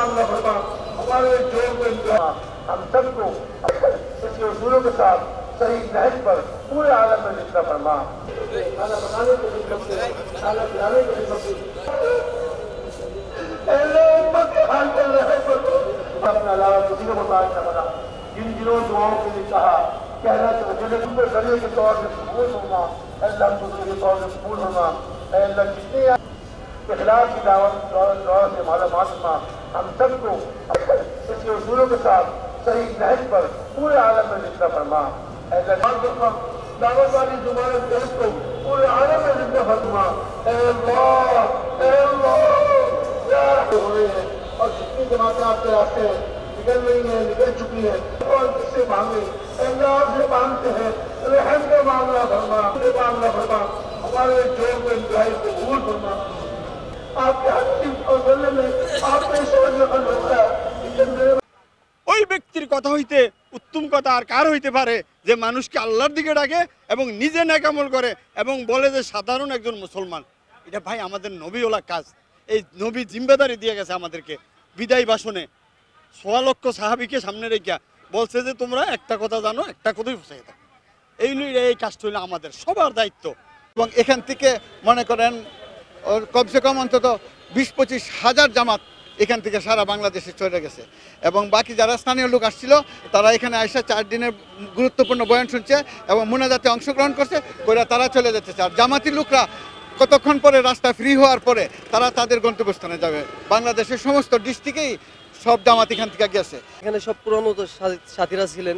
मामला फरमा, हमारे जोर को हम सबको इसके उसूलों के साथ सही नहज पर पूरे आलम में जिंदा फरमा। खाना बनाने को खिदमत से, खाना पिलाने को खिदमत से, अपने अलावा किसी को मुताज न बना। जिन जिन्हों दुआओं के लिए कहा कहना चाहिए उनके जरिए के तौर से कबूल होना, अल्लाह के तौर से कबूल होना। अल्लाह जितने इखलास की दावत से मालूमात हम सबको इसके उसूलों के साथ सही नहज पर पूरे आलम में जिंदा फरमा। दावत वाली जुबान को पूरे आलम में जिंदा फरमा। और जितनी जमातें आपके रास्ते निकल रही हैं, निकल चुकी हैं, और जिससे मांगे अल्लाह से मांगते हैं, रहम का मामला फरमा, मामला फरमा, हमारे जोर को इंतहाई कबूल फरमा। आपके हकीम और गले में आपने समझ में होता है। ওই ব্যক্তির কথা হইতে উত্তম কথা আর কার হইতে পারে যে মানুষকে আল্লাহর দিকে ডাকে এবং নিজে নেকামল করে এবং বলে যে সাধারণ একজন মুসলমান। এটা ভাই আমাদের নবীওয়ালা কাজ। এই নবী জিম্মেদারি দিয়ে গেছে আমাদেরকে। বিদায় ভাষণে ১৬ লক্ষ সাহাবীকে সামনে রেখে বলছে যে তোমরা একটা কথা জানো, একটা কথাই পৌঁছে দাও। এই কাজটা হলো আমাদের সবার দায়িত্ব। এবং এখান থেকে মনে করেন কমসে কম অন্তত ২০-২৫ হাজার জামাত এখান থেকে সারা বাংলাদেশে চলে গেছে এবং বাকি যারা স্থানীয় লোক আসছিল তারা এখানে এসে 4 দিনের গুরুত্বপূর্ণ বয়ান শুনছে এবং মোনাজাতে অংশগ্রহণ করছে, করে তারা চলে যেতেছে। আর জামাতি লোকরা কতক্ষণ পরে রাস্তা ফ্রি হওয়ার পরে তারা তাদের গন্তব্যস্থানে যাবে। বাংলাদেশের সমস্ত ডিস্ট্রিক্টেই সব জামাত এখান থেকে গেছে। এখানে সব পুরনো সাথীরা ছিলেন,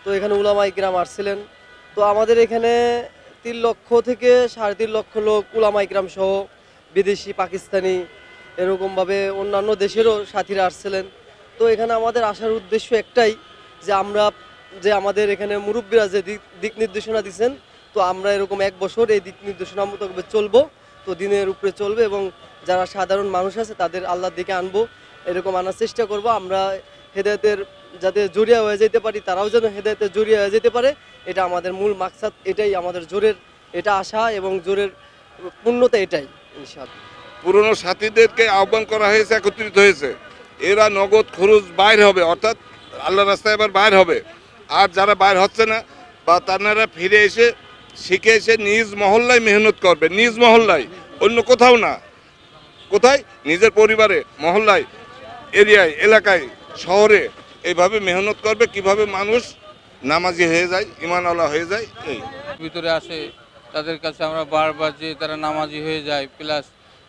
তো এখানে উলামায়ে কিরাম আসছিলেন। তো আমাদের এখানে 3 লক্ষ থেকে 3.5 লক্ষ লোক উলামায়ে কিরাম সহ বিদেশি, পাকিস্তানি, এরকমভাবে অন্যান্য দেশেরও সাথীরা আসছিলেন। তো এখানে আমাদের আসার উদ্দেশ্য একটাই যে আমাদের এখানে মুরব্বীরা যে দিক নির্দেশনা দিচ্ছেন, তো আমরা এরকম 1 বছর এই দিক নির্দেশনা মোতাবেক চলবো, তো দিনের উপরে চলবে এবং যারা সাধারণ মানুষ আছে তাদের আল্লাহর দিকে আনবো, এরকম আনার চেষ্টা করব। আমরা হেদায়েতের যাতে জড়িয়ে হয়ে যেতে পারি, তারাও যেন হেদায়েতের জড়িয়ে হয়ে যেতে পারে, এটা আমাদের মূল মাকসাদ। এটাই আমাদের জোরের এটা আশা এবং জোরের পূর্ণতা এটাই ইনশাআল্লাহ। পুরনো সাথীদেরকে আহ্বান করা হয়েছে, একত্রিত হয়েছে। এরা নগদ খরচ বাইর হবে, অর্থাৎ আল্লাহ রাস্তায় এবার বাইর হবে। আর যারা বাইর হচ্ছে না বা তারা ফিরে এসে শিখে এসে নিজ মহল্লায় মেহনত করবে, নিজ মহল্লায়, অন্য কোথাও না। কোথায়? নিজের পরিবারে, মহল্লায়, এরিয়ায়, এলাকায়, শহরে এইভাবে মেহনত করবে। কিভাবে মানুষ নামাজি হয়ে যায়, ঈমানওয়ালা হয়ে যায়। এই ভিতরে আসে তাদের কাছে আমরা বারবার যে তারা নামাজি হয়ে যায়, প্লাস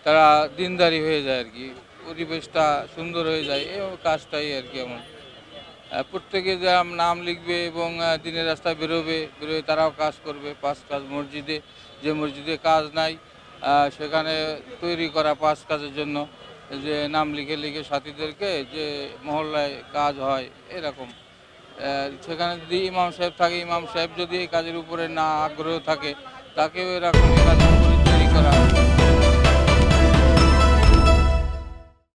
তারা দিনদারি হয়ে যায় আর কি, পরিবেশটা সুন্দর হয়ে যায়। এই কাজটাই আর কি এমন প্রত্যেকে যে নাম লিখবে এবং দিনের রাস্তায় বেরোবে, তারাও কাজ করবে। 5 কাজ মসজিদে, যে মসজিদে কাজ নাই সেখানে তৈরি করা 5 কাজের জন্য যে নাম লিখে সাথীদেরকে যে মহল্লায় কাজ হয় এরকম। সেখানে যদি ইমাম সাহেব থাকে, ইমাম সাহেব যদি এই কাজের উপরে না আগ্রহ থাকে, তাকেও এরকম এই কাজের উপরে তৈরি করা।